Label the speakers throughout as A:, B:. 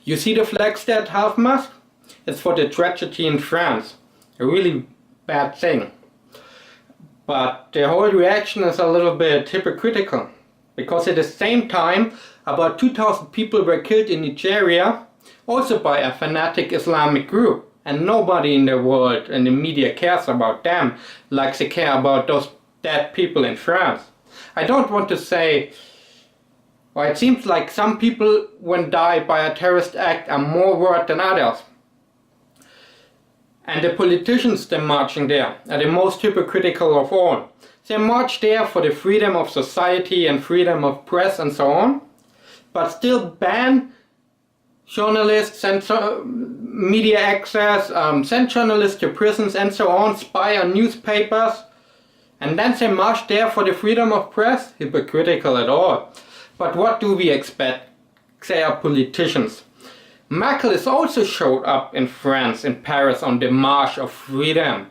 A: You see the flags that half-mast? It's for the tragedy in France. A really bad thing. But the whole reaction is a little bit hypocritical. Because at the same time, about 2,000 people were killed in Nigeria, also by a fanatic Islamic group. And nobody in the world and the media cares about them like they care about those dead people in France. I don't want to say, well, it seems like some people when die by a terrorist act are more worried than others. And the politicians that marching there are the most hypocritical of all. They march there for the freedom of society and freedom of press and so on, but still ban journalists and media access, send journalists to prisons and so on, spy on newspapers, and then they march there for the freedom of press? Hypocritical at all. But what do we expect? They are politicians. Merkel is also showed up in France, in Paris, on the March of Freedom.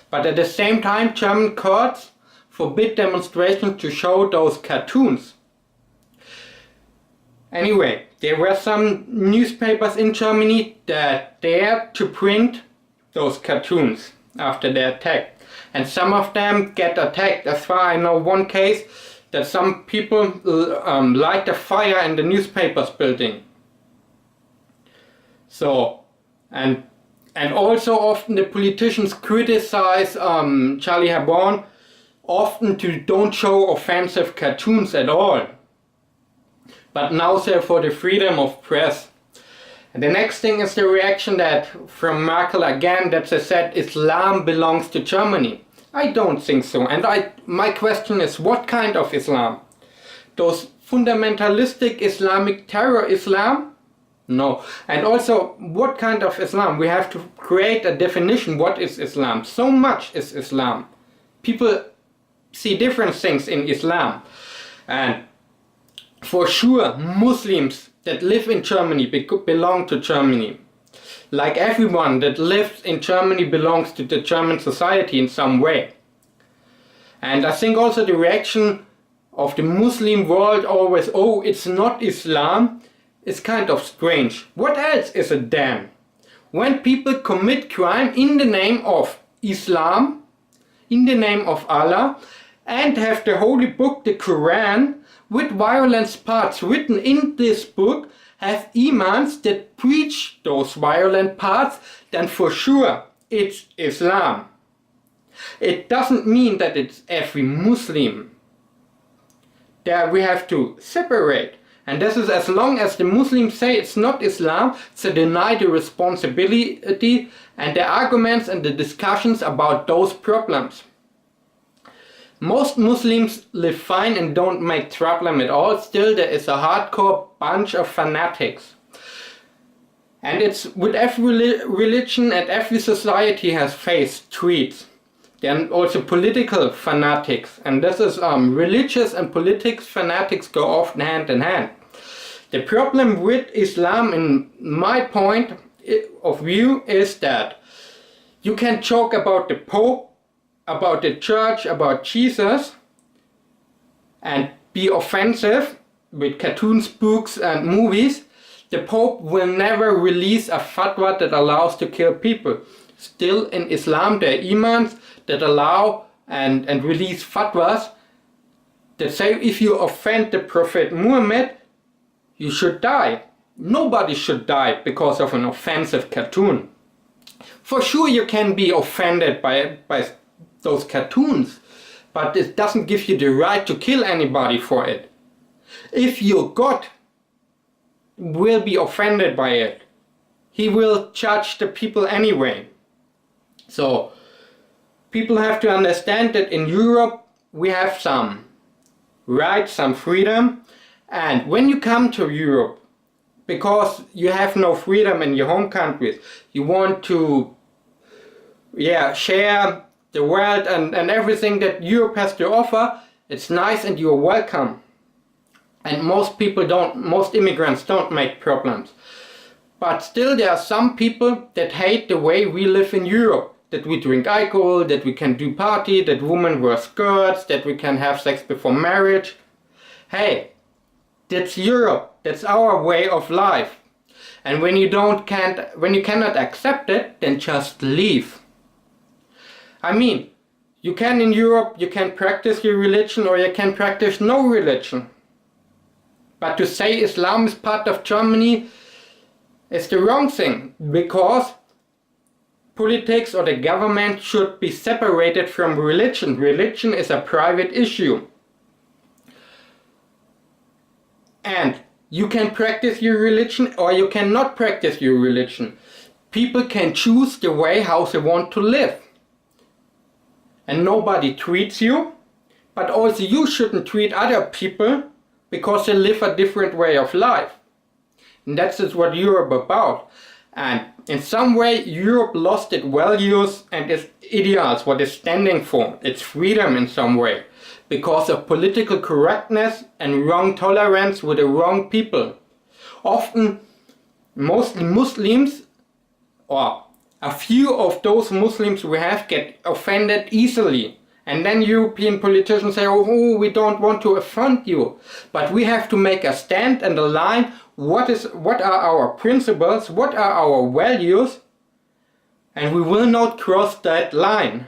A: But at the same time, German courts forbid demonstrations to show those cartoons. Anyway, there were some newspapers in Germany that dared to print those cartoons after the attack. And some of them get attacked. As far as I know, one case that some people light a fire in the newspapers building. So, and also often the politicians criticize Charlie Hebdo often to don't show offensive cartoons at all. But now they're for the freedom of press. And the next thing is the reaction that from Merkel again, that they said Islam belongs to Germany. I don't think so. And my question is, what kind of Islam? Those fundamentalistic Islamic terror Islam? No. And also, what kind of Islam? We have to create a definition. What is Islam? So much is Islam. People see different things in Islam. And for sure, Muslims that live in Germany belong to Germany. Like everyone that lives in Germany belongs to the German society in some way. And I think also the reaction of the Muslim world always, oh, it's not Islam, is kind of strange. What else is it then? When people commit crime in the name of Islam, in the name of Allah, and have the holy book, the Quran, with violence parts written in this book, have imams that preach those violent parts, then for sure it's Islam. It doesn't mean that it's every Muslim. There we have to separate. And this is as long as the Muslims say it's not Islam, they deny the responsibility and the arguments and the discussions about those problems. Most Muslims live fine and don't make trouble at all. Still, there is a hardcore bunch of fanatics. And it's with every religion and every society has faced tweets. Then also political fanatics. And this is religious and politics fanatics go often hand in hand. The problem with Islam, in my point of view, is that you can joke about the Pope, about the church, about Jesus, and be offensive with cartoons, books and movies. The Pope will never release a fatwa that allows to kill people. Still in Islam there are imams that allow and release fatwas that say if you offend the Prophet Muhammad, you should die. Nobody should die because of an offensive cartoon. For sure you can be offended by those cartoons, but it doesn't give you the right to kill anybody for it. If your God will be offended by it, he will judge the people anyway. So people have to understand that in Europe we have some rights, some freedom, and when you come to Europe, because you have no freedom in your home countries, you want to share the world and everything that Europe has to offer, it's nice and you're welcome. And most immigrants don't make problems. But still there are some people that hate the way we live in Europe. That we drink alcohol, that we can do party, that women wear skirts, that we can have sex before marriage. Hey, that's Europe. That's our way of life. And when you cannot accept it, then just leave. I mean, you can in Europe, you can practice your religion or you can practice no religion. But to say Islam is part of Germany is the wrong thing, because politics or the government should be separated from religion. Religion is a private issue. And you can practice your religion or you cannot practice your religion. People can choose the way how they want to live. And nobody treats you, but also you shouldn't treat other people because they live a different way of life. And that's just what Europe about. And in some way Europe lost its values and its ideals, what it's standing for, its freedom in some way, because of political correctness and wrong tolerance with the wrong people. Often, mostly Muslims, or a few of those Muslims we have, get offended easily. And then European politicians say, oh, we don't want to offend you. But we have to make a stand and a line. What are our principles? What are our values? And we will not cross that line.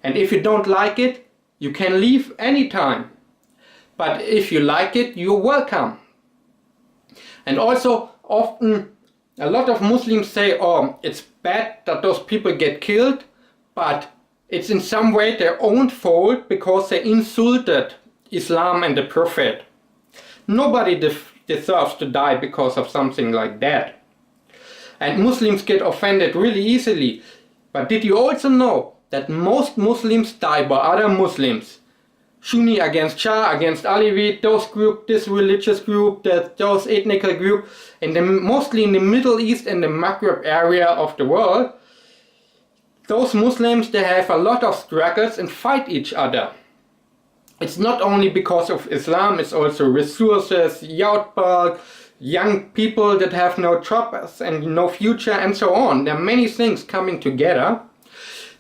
A: And if you don't like it, you can leave anytime. But if you like it, you're welcome. And also, often, a lot of Muslims say, oh, it's bad that those people get killed, but it's in some way their own fault because they insulted Islam and the Prophet. Nobody deserves to die because of something like that. And Muslims get offended really easily. But did you also know that most Muslims die by other Muslims? Sunni against Shia, against Alevite, those group, this religious group, those ethnical group, and mostly in the Middle East and the Maghreb area of the world. Those Muslims, they have a lot of struggles and fight each other. It's not only because of Islam, it's also resources, youth bulk, young people that have no jobs and no future and so on. There are many things coming together.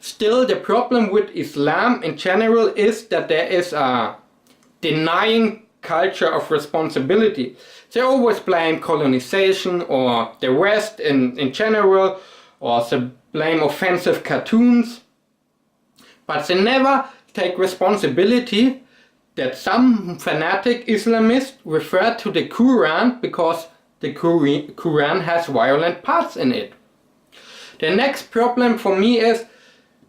A: Still, the problem with Islam in general is that there is a denying culture of responsibility. They always blame colonization or the West in general, or they blame offensive cartoons. But they never take responsibility that some fanatic Islamists refer to the Quran because the Quran has violent parts in it. The next problem for me is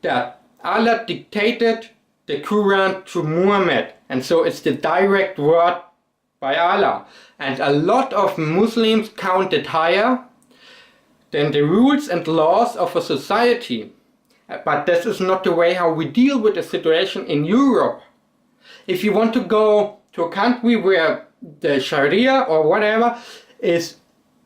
A: that Allah dictated the Quran to Muhammad, and so it's the direct word by Allah. And a lot of Muslims count it higher than the rules and laws of a society. But this is not the way how we deal with the situation in Europe. If you want to go to a country where the Sharia or whatever is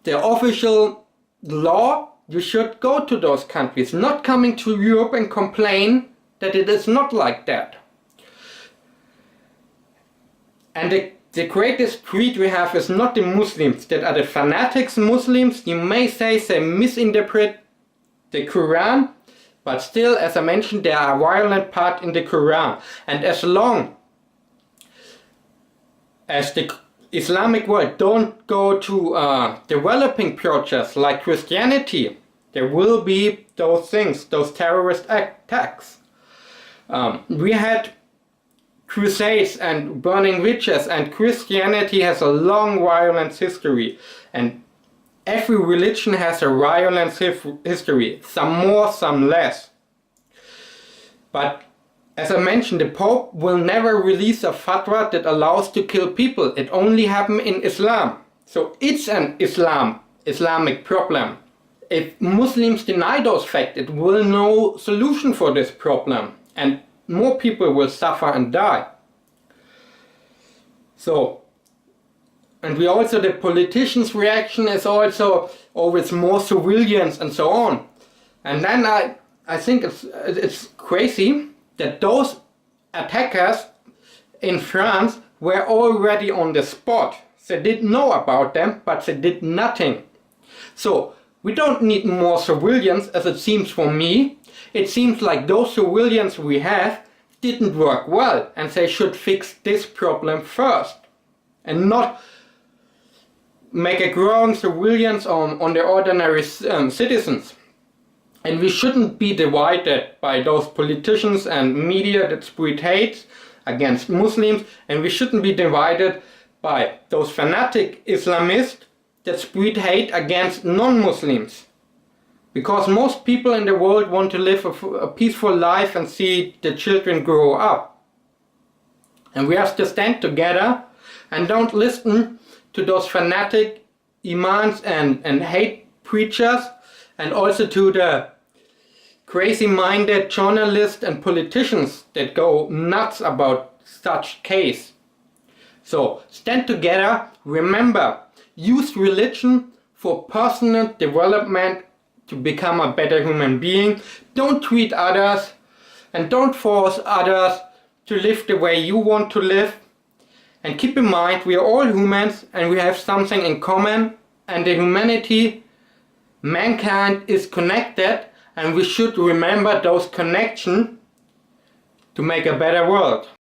A: the official law, you should go to those countries, not coming to Europe and complain that it is not like that. And the greatest creed we have is not the Muslims, that are the fanatics Muslims. You may say they misinterpret the Quran, but still, as I mentioned, there are violent parts in the Quran. And as long as the Islamic world don't go to developing projects like Christianity, there will be those things, those terrorist attacks. We had crusades and burning witches, and Christianity has a long violence history, and every religion has a violence history, some more, some less. But as I mentioned, the Pope will never release a fatwa that allows to kill people. It only happens in Islam. So it's an Islamic problem. If Muslims deny those facts, it will no solution for this problem. And more people will suffer and die. So, and we also, the politicians' reaction is also, oh, it's more civilians and so on. And then I think it's crazy that those attackers in France were already on the spot. They didn't know about them, but they did nothing. So we don't need more civilians, as it seems for me. It seems like those civilians we have didn't work well, and they should fix this problem first, and not make a growing surveillance on the ordinary citizens. And we shouldn't be divided by those politicians and media that spread hate against Muslims, and we shouldn't be divided by those fanatic Islamists that spread hate against non-Muslims. Because most people in the world want to live a peaceful life and see the children grow up. And we have to stand together and don't listen to those fanatic imams and hate preachers, and also to the crazy-minded journalists and politicians that go nuts about such case. So stand together, remember, use religion for personal development to become a better human being. Don't treat others and don't force others to live the way you want to live. And keep in mind, we are all humans and we have something in common, and the humanity, mankind is connected, and we should remember those connections to make a better world.